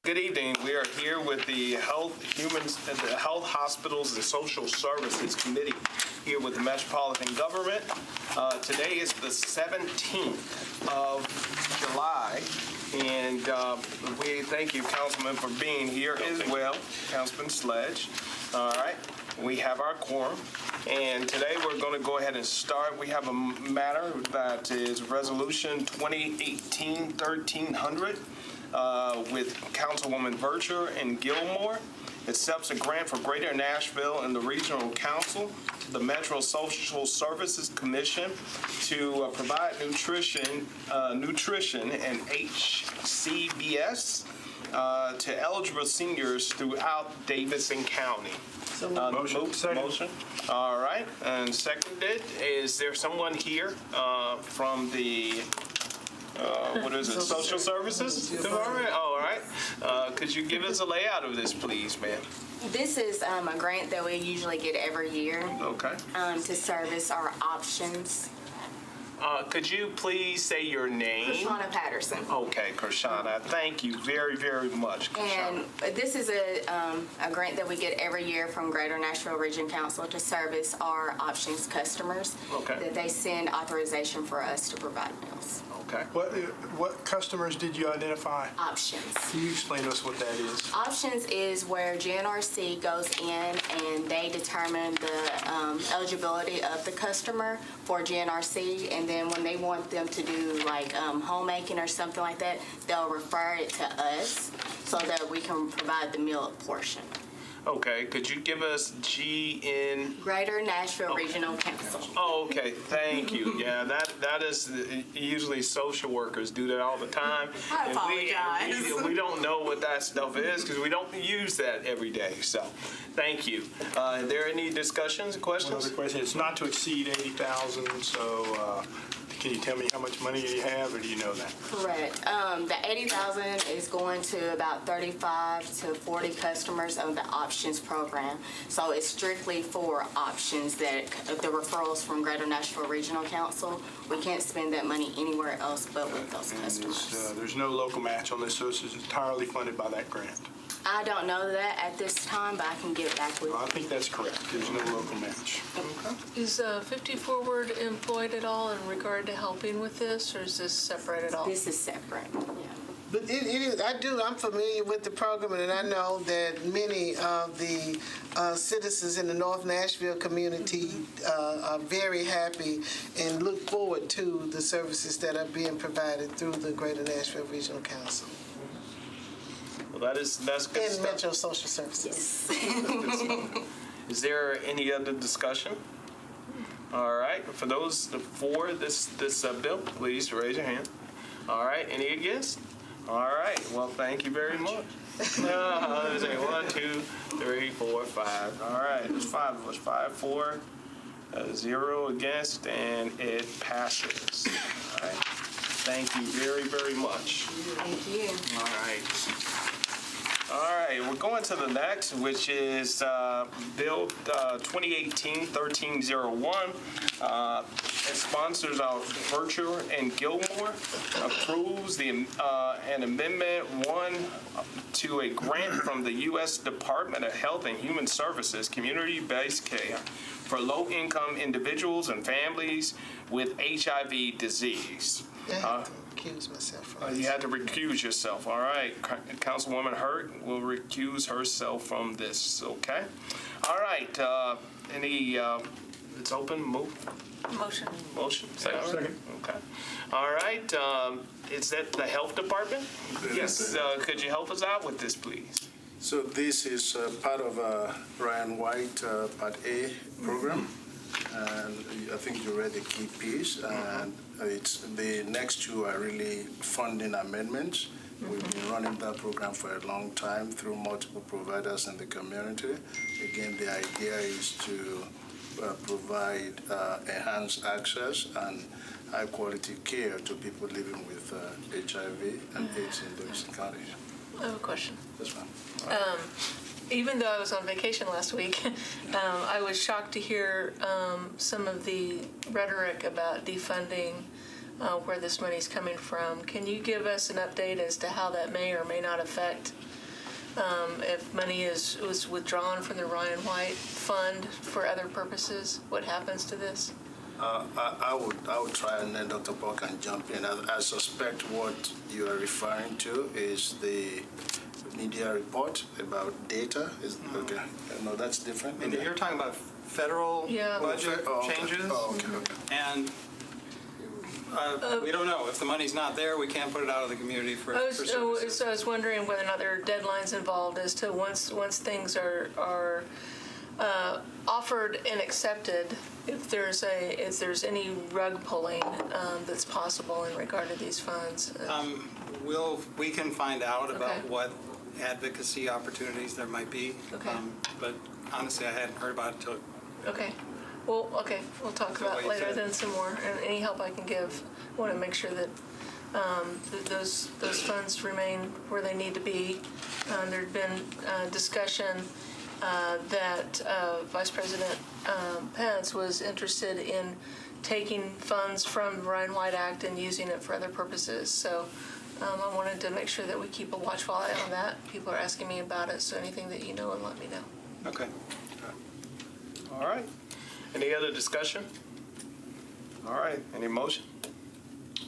Good evening. We are here with the Health Hospitals and Social Services Committee here with the Metropolitan Government. Today is the 17th of July, and we thank you, Councilman, for being here as well, Councilman Sledge. All right, we have our quorum, and today we're going to go ahead and start. We have a matter that is Resolution 2018-1300. With Councilwoman Vercher and Gilmore. It accepts a grant for Greater Nashville and the Regional Council, the Metro Social Services Commission, to provide nutrition and HCBS to eligible seniors throughout Davidson County. Motion. All right, and seconded. Is there someone here from the what is it, Social Services Department? All right. Could you give us a layout of this, please, ma'am? This is a grant that we usually get every year. Okay. To service our options. Could you please say your name? Krishana Patterson. Okay, Krishana. Thank you very, very much, Krishana. And this is a grant that we get every year from Greater Nashville Region Council to service our options customers. Okay. That they send authorization for us to provide meals. Okay. What customers did you identify? Options. Can you explain to us what that is? Options is where GNRC goes in and they determine the eligibility of the customer for GNRC, and then when they want them to do like homemaking or something like that, they'll refer it to us so that we can provide the meal portion. Okay, could you give us GN? Greater Nashville Regional Council. Oh, okay, thank you. Yeah, that is, usually social workers do that all the time. I apologize. We don't know what that stuff is because we don't use that every day, so thank you. Are there any discussions, questions? One other question. It's not to exceed $80,000, so can you tell me how much money you have, or do you know that? Correct. The $80,000 is going to about 35 to 40 customers of the options program. So it's strictly for options that the referrals from Greater Nashville Regional Council. We can't spend that money anywhere else but with those customers. There's no local match on this, so this is entirely funded by that grant. I don't know that at this time, but I can get back with you. Well, I think that's correct. There's no local match. Okay. Is 50 Forward employed at all in regard to helping with this, or is this separate at all? This is separate, yeah. But it is, I'm familiar with the program, and I know that many of the citizens in the North Nashville community are very happy and look forward to the services that are being provided through the Greater Nashville Regional Council. Well, that's good And stuff. Metro Social Services. Is there any other discussion? All right, for those for this bill, please raise your hand. All right, any against? All right, well, thank you very much. 1, 2, 3, 4, 5. All right, there's 5 of us. 5, 4, 0 against, and it passes. All right, thank you very, very much. Thank you. All right. All right, we're going to the next, which is Bill 2018-1301. It sponsors Vercher and Gilmore, approves an amendment 1 to a grant from the U.S. Department of Health and Human Services, community-based care for low-income individuals and families with HIV disease. I have to recuse myself from this. You had to recuse yourself. All right. Councilwoman Hurt will recuse herself from this. Okay. All right. It's open. Move. Motion. Second. Okay. All right. Is that the Health Department? Yes. Could you help us out with this, please? So this is part of Ryan White Part A program. And I think you read the key piece, and it's the next two are really funding amendments. We've been running that program for a long time through multiple providers in the community. Again, the idea is to provide enhanced access and high-quality care to people living with HIV and AIDS in those counties. I have a question. That's fine. Even though I was on vacation last week, I was shocked to hear some of the rhetoric about defunding where this money's coming from. Can you give us an update as to how that may or may not affect if money was withdrawn from the Ryan White Fund for other purposes? What happens to this? I would try, and then Dr. Paul can jump in. I suspect what you are referring to is the media report about data. Okay. No, that's different. And you're talking about federal budget changes? Oh, okay. And we don't know. If the money's not there, we can't put it out of the community for services. So I was wondering whether or not there are deadlines involved as to once things are offered and accepted, if there's any rug pulling that's possible in regard to these funds. We can find out about Okay. what advocacy opportunities there might be. Okay. But honestly, I hadn't heard about it until Okay. Well, okay, we'll talk So about what it you later said. then some more, and any help I can give. I want to make sure that that those funds remain where they need to be. There'd been discussion that Vice President Pence was interested in taking funds from the Ryan White Act and using it for other purposes. So I wanted to make sure that we keep a watchful eye on that. People are asking me about it, so anything that you know, and let me know. Okay. All right. Any other discussion? All right. Any motion?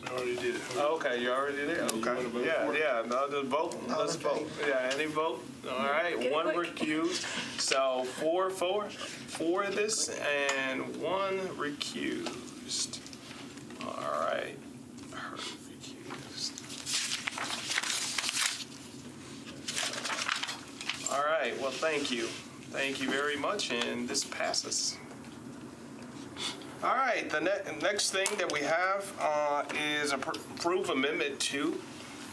I already did it. Okay, you already did. You Okay. wanna vote Yeah, for it? yeah. No, just vote. Let's in favor? vote. Yeah. Any vote? All right. Get it One quick. recused. So four of this, and one recused. All right. Her recused. All right. Well, thank you. Thank you very much, and this passes. All right, the next thing that we have is approve Amendment 2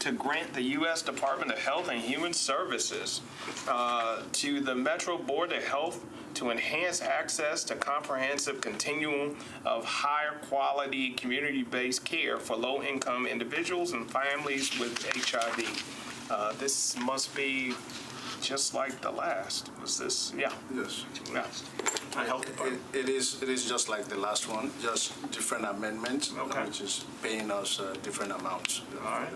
to grant the U.S. Department of Health and Human Services to the Metro Board of Health to enhance access to comprehensive continuum of higher quality community-based care for low-income individuals and families with HIV. This must be just like the last. Was this? Yeah. Yes. Yeah. The health department. It is just like the last one, just different amendments, Okay. which is paying us different amounts. All right.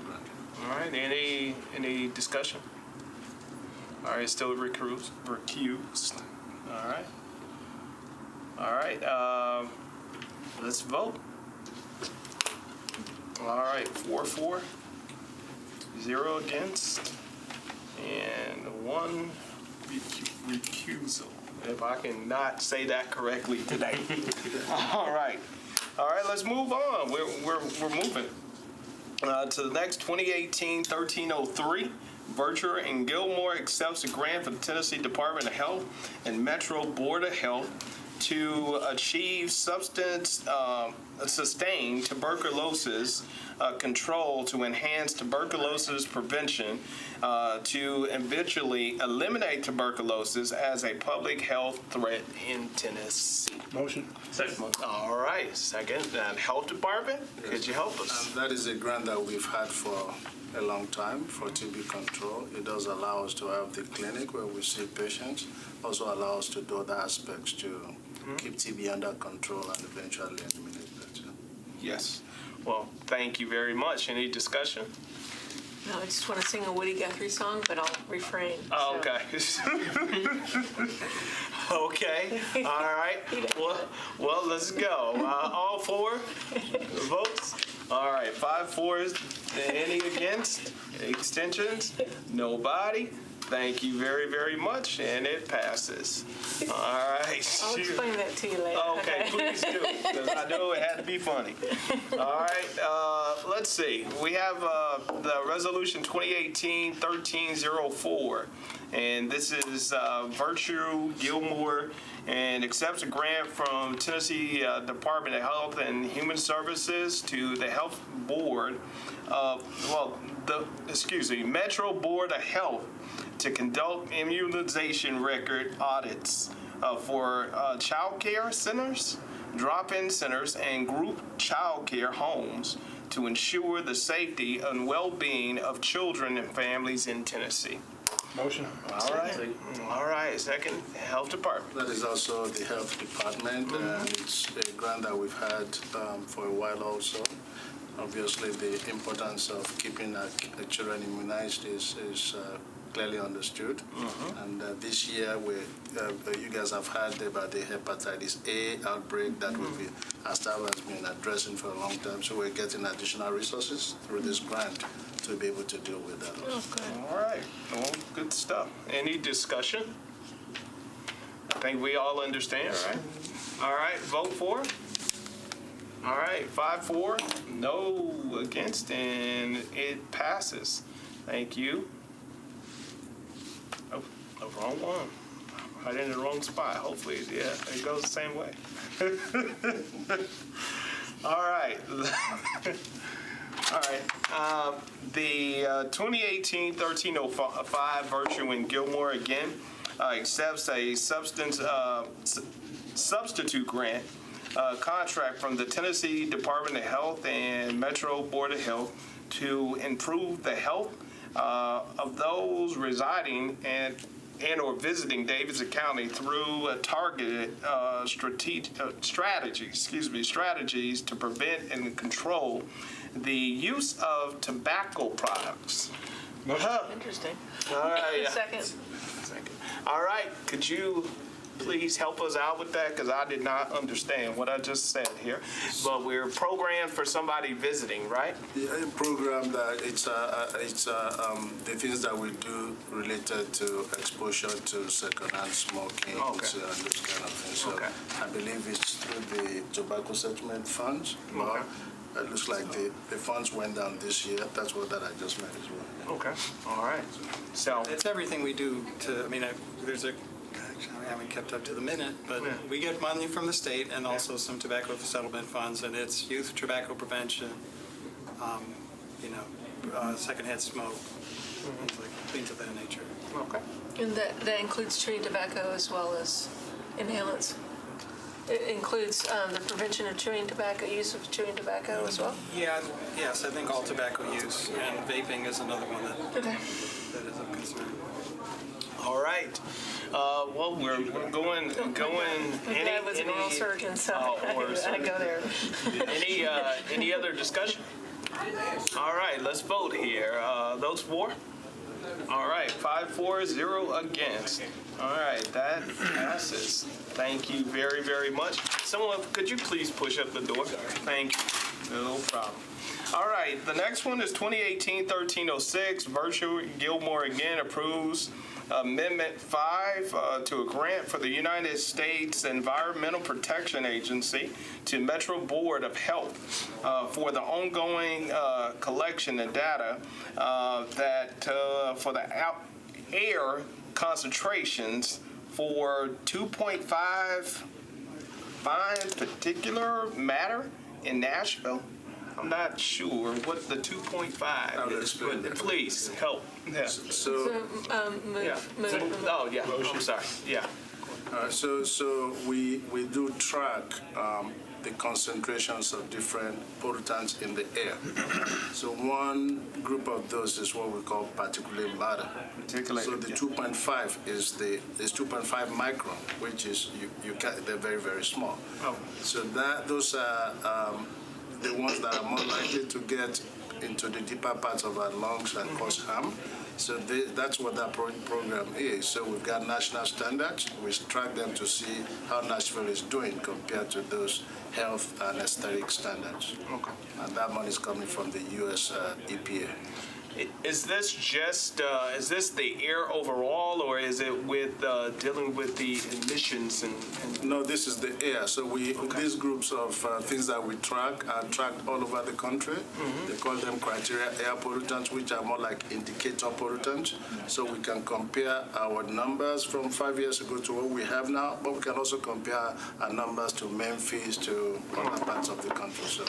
All right. Any discussion? All right. Still recused. All right. All right. Let's vote. All right. 4-4. 0 against. And 1 recusal. If I can not say that correctly today. All right. All right, let's move on. We're moving to the next 2018-1303. Berger and Gilmore accepts a grant from the Tennessee Department of Health and Metro Board of Health to achieve sustained tuberculosis control to enhance tuberculosis prevention to eventually eliminate tuberculosis as a public health threat in Tennessee. Motion. Second. All right, second. Health Department, could you help us? That is a grant that we've had for a long time for TB control. It does allow us to have the clinic where we see patients, also allow us to do other aspects to keep TB under control and eventually eliminate that. Yes. Well, thank you very much. Any discussion? No, I just want to sing a Woody Guthrie song, but I'll refrain. Oh, so. okay. Okay. All right. Well, let's go. All 4 votes. All right. 5-4. Any against? Extensions? Nobody. Thank you very, very much, and it passes. All right. I'll explain that to you later. Okay, please do, because I know it had to be funny. All right, let's see. We have the resolution 2018-1304, and this is Virtue Gilmore, and accepts a grant from Tennessee Department of Health and Human Services to the Health Board, Metro Board of Health to conduct immunization record audits for child care centers, drop-in centers, and group child care homes to ensure the safety and well-being of children and families in Tennessee. Motion. All right. All right. Second, Health Department. That is also the health department, and it's a grant that we've had for a while also. obviously the importance of keeping our children immunized is clearly understood. And this year, you guys have heard about the hepatitis A outbreak that our staff has been addressing for a long time. So we're getting additional resources through this grant to be able to deal with that also. All right. Well, good stuff. Any discussion? I think we all understand, right? All right. Vote for? All right. 5-4, no against, and it passes. Thank you. Oh, the wrong one. Right in the wrong spot. Hopefully, yeah, it goes the same way. All right. All right. The 2018-1305 Virtue in Gilmore again accepts a substitute grant contract from the Tennessee Department of Health and Metro Board of Health to improve the health of those residing and or visiting Davidson County through targeted strategies to prevent and control the use of tobacco products. Interesting. All right. Second. All right. Could you please help us out with that? Because I did not understand what I just said here. But we're programmed for somebody visiting, right? Yeah, a program that it's the things that we do related to exposure to secondhand smoking and those kind of things. So I believe it's through the tobacco settlement funds. Okay. It looks like the funds went down this year. That's what that I just meant as well. Okay. All right. So It's everything we do to, there's I haven't kept up to the minute, but we get money from the state and also some tobacco settlement funds, and it's youth tobacco prevention, secondhand smoke, things of that nature. okay. And that includes chewing tobacco as well as inhalants. It includes the prevention of chewing tobacco, use of chewing tobacco as well? Yes, I think all tobacco use, and vaping is another one that is of concern. All right. Well, we're going. My dad was an oral surgeon, so I go there. Any other discussion? All right, let's vote here. Those for? All right, 5-4, 0 against. All right, that passes. Thank you very, very much. Someone, could you please push up the door? Thank you. No problem. All right, the next one is 2018-1306. Virtue Gilmore again approves Amendment 5 to a grant for the United States Environmental Protection Agency to Metro Board of Health for the ongoing collection of data for the air concentrations for 2.5 fine particular matter in Nashville. I'm not sure what the 2.5 is. Please help. Yeah. Move. Oh, yeah. I'm sorry. Yeah. So we do track the concentrations of different pollutants in the air. So one group of those is what we call particulate matter. So the 2.5 is 2.5 micron, which is they're very, very small. Oh. So those are the ones that are more likely to get into the deeper parts of our lungs and cause harm. So that's what that program is. So we've got national standards. We track them to see how Nashville is doing compared to those health and aesthetic standards. Okay. And that money is coming from the U.S. EPA. Is this just, is this the air overall, or is it with dealing with the emissions and No, this is the air. So these groups of things that we track are tracked all over the country. They call them criteria air pollutants, which are more like indicator pollutants. So we can compare our numbers from 5 years ago to what we have now, but we can also compare our numbers to Memphis, to other parts of the country. So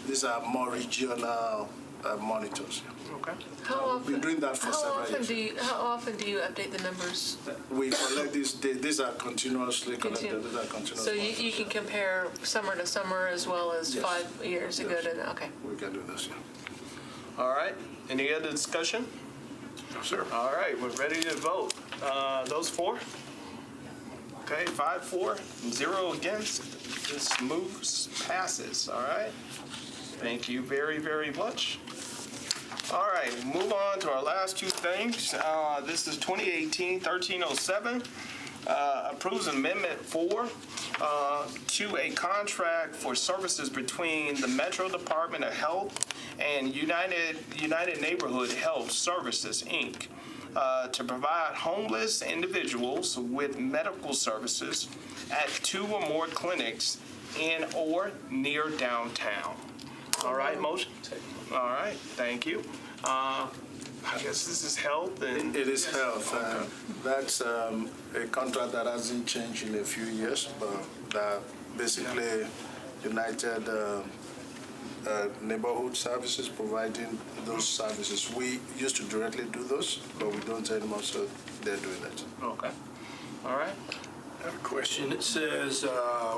these are more regional monitors. Okay. How We've been doing that for several years. How often do you update the numbers? We collect these are continuously collected. These are continuous. So you can compare summer to summer as well as Yes. 5 years ago to, okay. We can do this, yeah. All right. Any other discussion? No, sir. All right. We're ready to vote. Those for? Okay. 5-4, 0 against. This passes. All right. Thank you very, very much. All right, move on to our last two things. This is 2018-1307. Approves Amendment 4 to a contract for services between the Metro Department of Health and United Neighborhood Health Services, Inc., to provide homeless individuals with medical services at 2 or more clinics in or near downtown. All right, motion? All right, thank you. I guess this is health and... It is health. That's a contract that hasn't changed in a few years, but that basically United Neighborhood Services providing those services. We used to directly do those, but we don't anymore, so they're doing that. Okay. All right. I have a question. It says,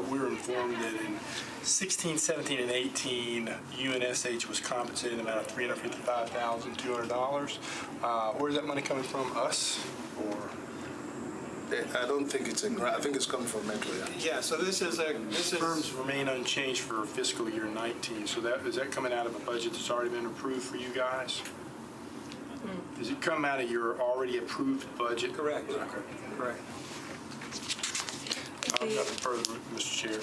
we were informed that in 16, 17, and 18, UNSH was compensating about $355,200. Where's that money coming from? Us? Or? I don't think it's a grant. I think it's coming from Metro. Yeah, so this is Firms remain unchanged for fiscal year 19. So is that coming out of a budget that's already been approved for you guys? Does it come out of your already approved budget? correct. Okay. Correct. Nothing further, Mr. Chair.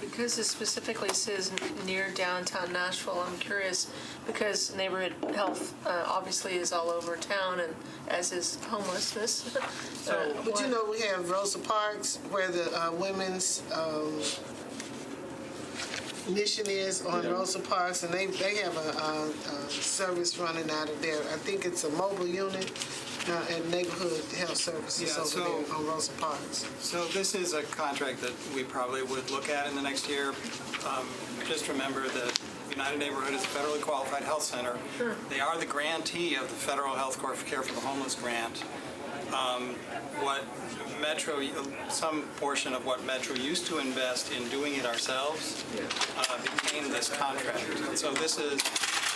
Because it specifically says near downtown Nashville, I'm curious, because neighborhood health obviously is all over town, and as is homelessness. But you know, we have Rosa Parks where the women's mission is on Rosa Parks, and they have a service running out of there. I think it's a mobile unit and neighborhood health services over there on Rosa Parks. So this is a contract that we probably would look at in the next year. Just remember that United Neighborhood is a federally qualified health center. Sure. They are the grantee of the Federal Health Care for the Homeless grant. What Metro, some portion of what Metro used to invest in doing it ourselves became this contract. And so this is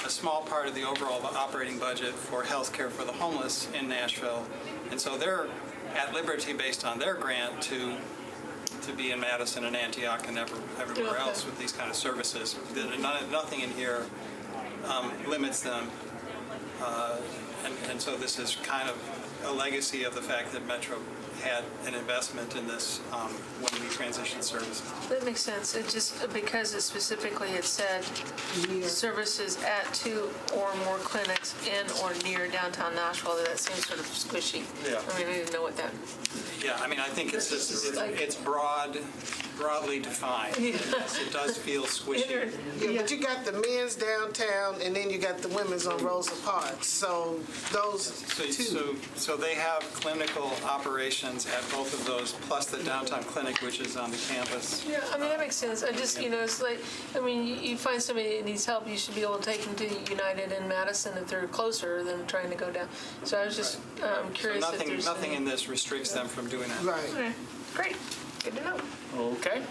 a small part of the overall operating budget for health care for the homeless in Nashville. And so they're at liberty based on their grant to be in Madison and Antioch and everywhere else with these kind of services. Nothing in here limits them. And so this is kind of a legacy of the fact that Metro had an investment in this when we transitioned services. That makes sense. It just, because it specifically had said services at 2 or more clinics in or near downtown Nashville, that seems sort of squishy. Yeah. I mean, I didn't know what that. Yeah, I mean, I think it's broadly defined. Yes, it does feel squishy. Yeah, but you got the men's downtown, and then you got the women's on Rosa Parks. So those two. So they have clinical operations at both of those, plus the downtown clinic, which is on the campus. Yeah, I mean, that makes sense. I just, it's like, I mean, you find somebody that needs help, you should be able to take them to United in Madison if they're closer than trying to go down. So I was just curious if there's nothing in this restricts them from doing that. Right. Okay, great. Good to know. Okay.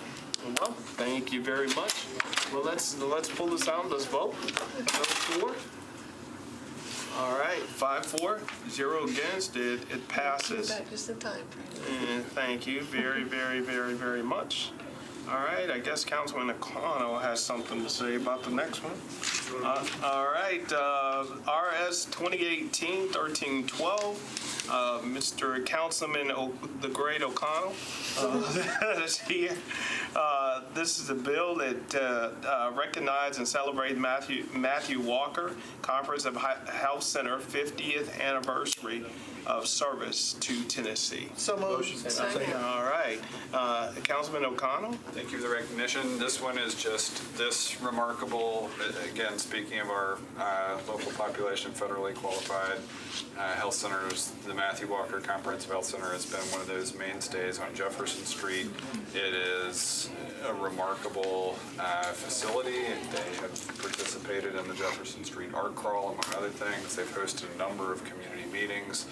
Well, thank you very much. Well, let's pull this out. Let's vote. Number 4. All right, 5-4, 0 against it. It passes. Back just in time. And thank you very, very, very, very much. All right, I guess Councilman O'Connell has something to say about the next one. All right, RS 2018-1312. Mr. Councilman the Great O'Connell is here. This is a bill that recognizes and celebrates Matthew Walker Comprehensive Health Center 50th anniversary of service to Tennessee. So moved. All right, Councilman O'Connell. Thank you for the recognition. This one is just this remarkable, again, speaking of our local population, federally qualified health centers, the Matthew Walker Comprehensive Health Center has been one of those mainstays on Jefferson Street. It is a remarkable facility. They have participated in the Jefferson Street Art Crawl, among other things. They've hosted a number of community meetings.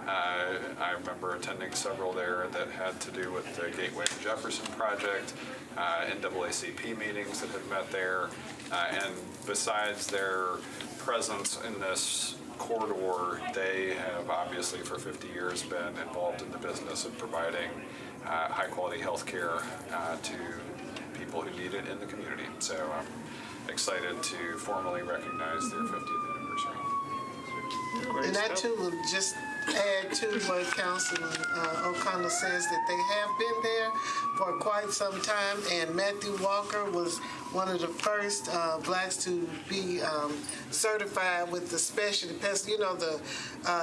I remember attending several there that had to do with the Gateway to Jefferson project, NAACP meetings that have met there, and besides their presence in this corridor, they have obviously for 50 years been involved in the business of providing high-quality health care to people who need it in the community. So excited to formally recognize their 50th anniversary. And I too will just add to what Councilman O'Connell says, that they have been there for quite some time, and Matthew Walker was one of the first blacks to be certified with the specialty pest. You know,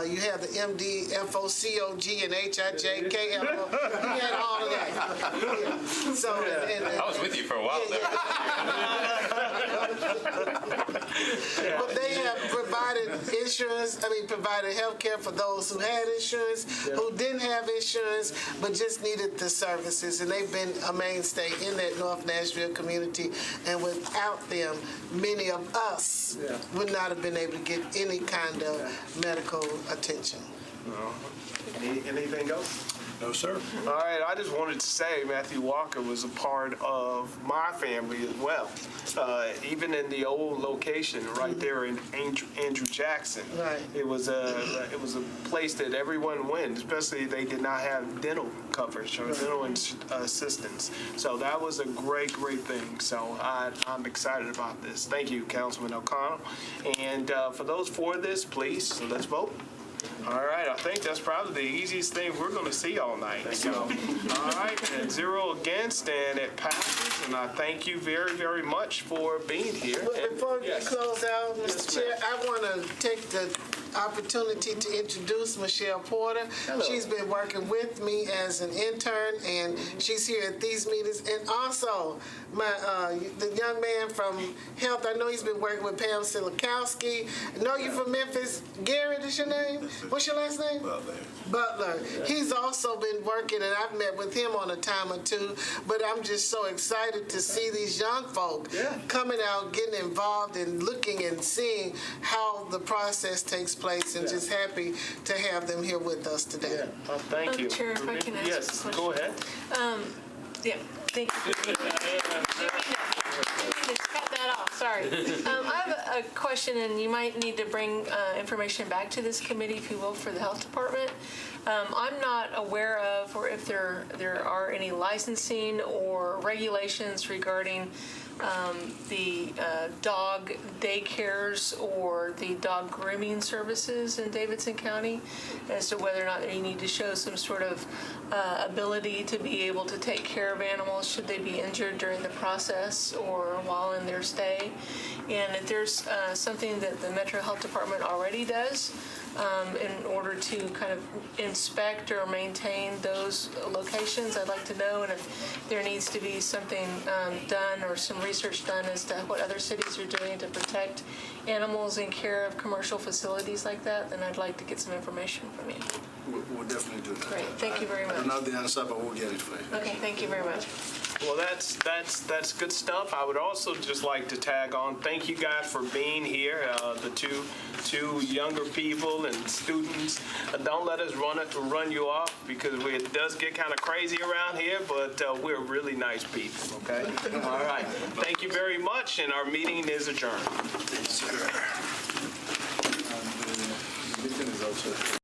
you have the MD, FOCOG, and HIJK. He had all of that. Yeah. So, I was with you for a while there. But they have provided provided health care for those who had insurance, who didn't have insurance, but just needed the services. And they've been a mainstay in that North Nashville community. And without them, many of us would not have been able to get any kind of medical attention. Anything else? No, sir. All right, I just wanted to say Matthew Walker was a part of my family as well. Even in the old location right there in Andrew Jackson. Right. It was a place that everyone went, especially if they did not have dental coverage or dental assistance. So that was a great thing. So I'm excited about this. Thank you, Councilman O'Connell. And for those for this, please, let's vote. All right, I think that's probably the easiest thing we're going to see all night. So, all right, and 0 against, and it passes. And I thank you very, very much for being here. But before we Yes. close out, Mr. Yes, Chair, ma'am. I want to take the opportunity to introduce Michelle Porter. Hello. She's been working with me as an intern, and she's here at these meetings. And also, the young man from Health, I know he's been working with Pam Silikowski. I know you from Memphis. Garrett is your name? What's your last name? Butler. He's also been working, and I've met with him on a time or two, but I'm just so excited to see these young folk coming out, getting involved, and looking and seeing how the process takes place, and just happy to have them here with us today. Well, thank you. Chair, if I can ask a Yes, question. go ahead. Yeah, thank you. Just cut that off, sorry. I have a question, and you might need to bring information back to this committee, if you will, for the health department. I'm not aware of, or if there are any licensing or regulations regarding the dog daycares or the dog grooming services in Davidson County, as to whether or not you need to show some sort of ability to be able to take care of animals should they be injured during the process or while in their stay. And if there's something that the Metro Health Department already does in order to kind of inspect or maintain those locations, I'd like to know. And if there needs to be something done or some research done as to what other cities are doing to protect animals in care of commercial facilities like that, then I'd like to get some information from you. We'll definitely do that. Great, thank you very I much. don't know the answer, but we'll get it for you. Okay, thank you very much. Well, that's good stuff. I would also just like to tag on. Thank you guys for being here. The two younger people and students. Don't let us run you off, because it does get kind of crazy around here. But we're really nice people. Okay. All right. Thank you very much, and our meeting is adjourned. Sir. And the meeting is also